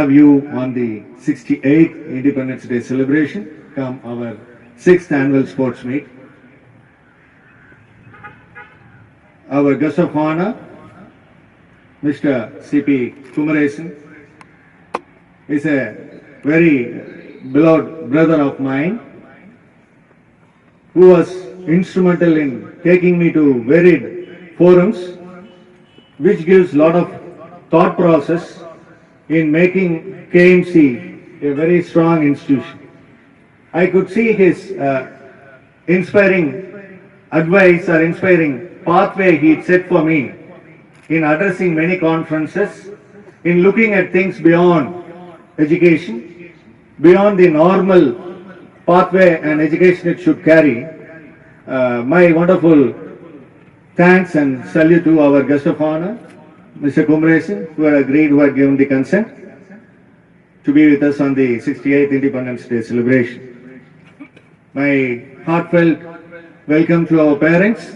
have you on the 68th Independence Day celebration, come our 6th annual sports meet. Our guest of honor, Mr. C.P. Kumaresan, is a very beloved brother of mine who was instrumental in taking me to varied forums, which gives a lot of thought process in making KMC a very strong institution. I could see his inspiring advice or inspiring pathway he set for me in addressing many conferences, in looking at things beyond education, beyond the normal pathway and education it should carry. My wonderful thanks and salute to our guest of honor, Mr. Kumaresan, who had given the consent to be with us on the 68th Independence Day celebration. My heartfelt welcome to our parents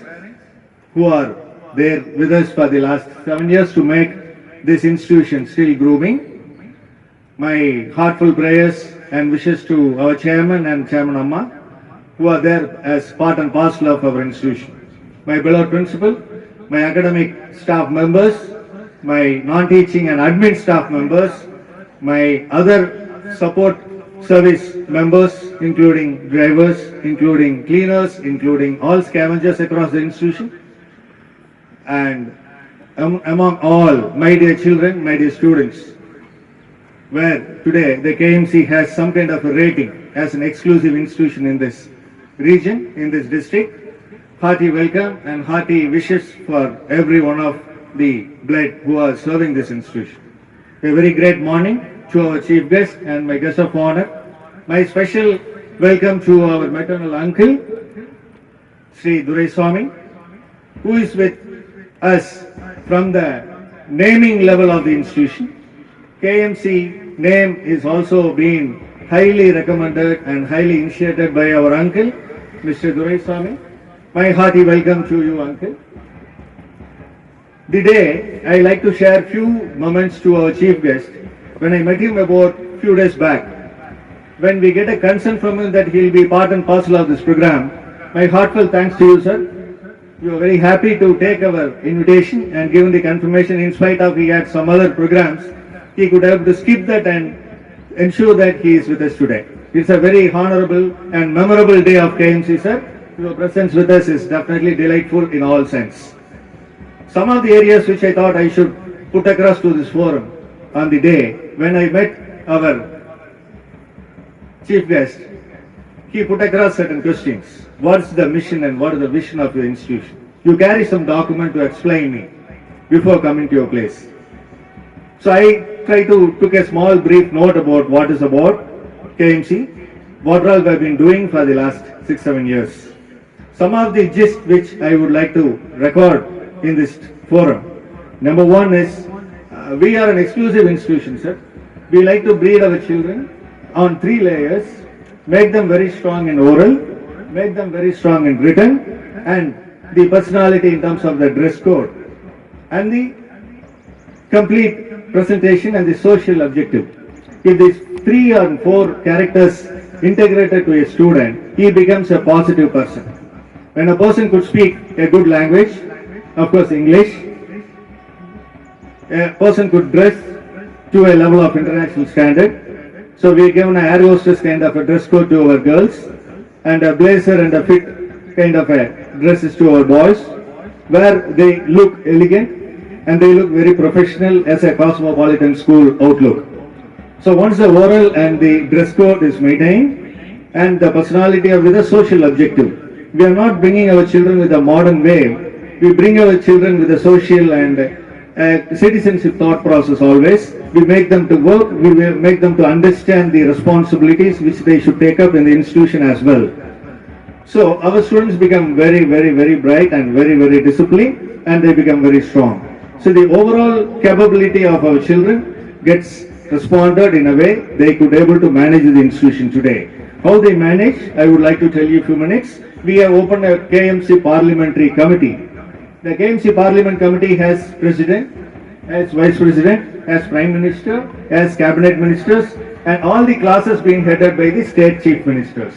who are there with us for the last 7 years to make this institution still grooming. My heartfelt prayers and wishes to our chairman and Chairman Amma, who are there as part and parcel of our institution. My beloved principal, my academic staff members, my non-teaching and admin staff members, my other support service members, including drivers, including cleaners, including all scavengers across the institution, and among all, my dear children, my dear students, where today the KMC has some kind of a rating as an exclusive institution in this region, in this district. Hearty welcome and hearty wishes for every one of the blood who are serving this institution. A very great morning to our chief guest and my guest of honor. My special welcome to our maternal uncle, Sri Duraiswamy, who is with us from the naming level of the institution. KMC name is also being highly recommended and highly initiated by our uncle, Mr. Duraiswamy. My hearty welcome to you, uncle. The day I like to share few moments to our chief guest. When I met him about few days back, when we get a consent from him that he will be part and parcel of this program, my heartfelt thanks to you, sir. We are very happy to take our invitation and given the confirmation in spite of he had some other programs, he could have to skip that and ensure that he is with us today. It's a very honorable and memorable day of KMC, sir. Your presence with us is definitely delightful in all sense. Some of the areas which I thought I should put across to this forum on the day when I met our chief guest, he put across certain questions. What's the mission and what is the vision of your institution? You carry some document to explain me before coming to your place. So I try to took a small brief note about what is about KMC, what all we have been doing for the last 6-7 years. Some of the gist which I would like to record in this forum. Number one is, we are an exclusive institution, sir. We like to breed our children on 3 layers, make them very strong in oral, make them very strong in written, and the personality in terms of the dress code, and the complete presentation and the social objective. If these 3 or 4 characters integrated to a student, he becomes a positive person. When a person could speak a good language, of course English, a person could dress to a level of international standard. So we given an air hostess kind of a dress code to our girls, and a blazer and a fit kind of a dresses to our boys, where they look elegant and they look very professional as a cosmopolitan school outlook. So once the oral and the dress code is maintained and the personality of with a social objective, we are not bringing our children with a modern way. We bring our children with a social and citizenship thought process always. We make them to work, we will make them to understand the responsibilities which they should take up in the institution as well. So our students become very, very, very bright and very, very disciplined, and they become very strong. So the overall capability of our children gets responded in a way they could able to manage the institution today. How they manage, I would like to tell you a few minutes. We have opened a KMC Parliamentary Committee. The KMC Parliament Committee has President, has Vice President, as Prime Minister, as Cabinet Ministers, and all the classes being headed by the State Chief Ministers.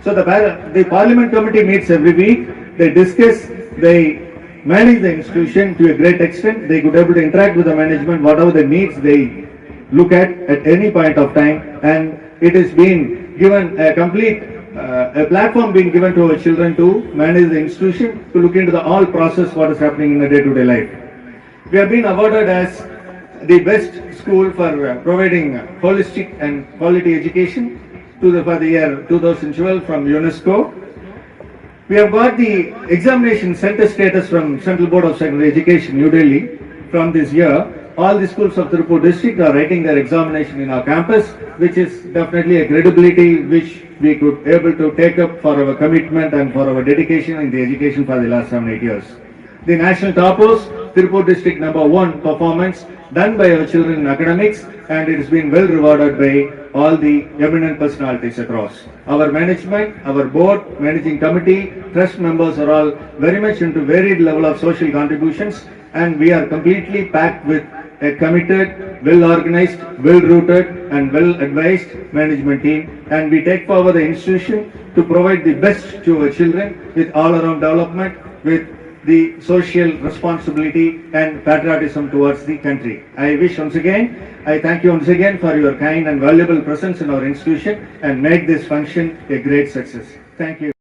So the Parliament Committee meets every week, they discuss, they manage the institution to a great extent, they could able to interact with the management, whatever the needs they look at any point of time, and it is being given a complete a platform being given to our children to manage the institution, to look into the all process what is happening in the day-to-day life. We have been awarded as the best school for providing holistic and quality education for the year 2012 from UNESCO. We have got the examination center status from Central Board of Secondary Education, New Delhi, from this year. All the schools of Tirupur district are writing their examination in our campus, which is definitely a credibility which we could able to take up for our commitment and for our dedication in the education for the last 7-8 years. The national toppers, Tirupur district #1 performance done by our children in academics, and it has been well rewarded by all the eminent personalities across. Our management, our board, managing committee, trust members are all very much into varied level of social contributions, and we are completely packed with a committed, well-organized, well-rooted and well-advised management team, and we take forward the institution to provide the best to our children with all-around development, with the social responsibility and patriotism towards the country. I thank you once again for your kind and valuable presence in our institution and make this function a great success. Thank you.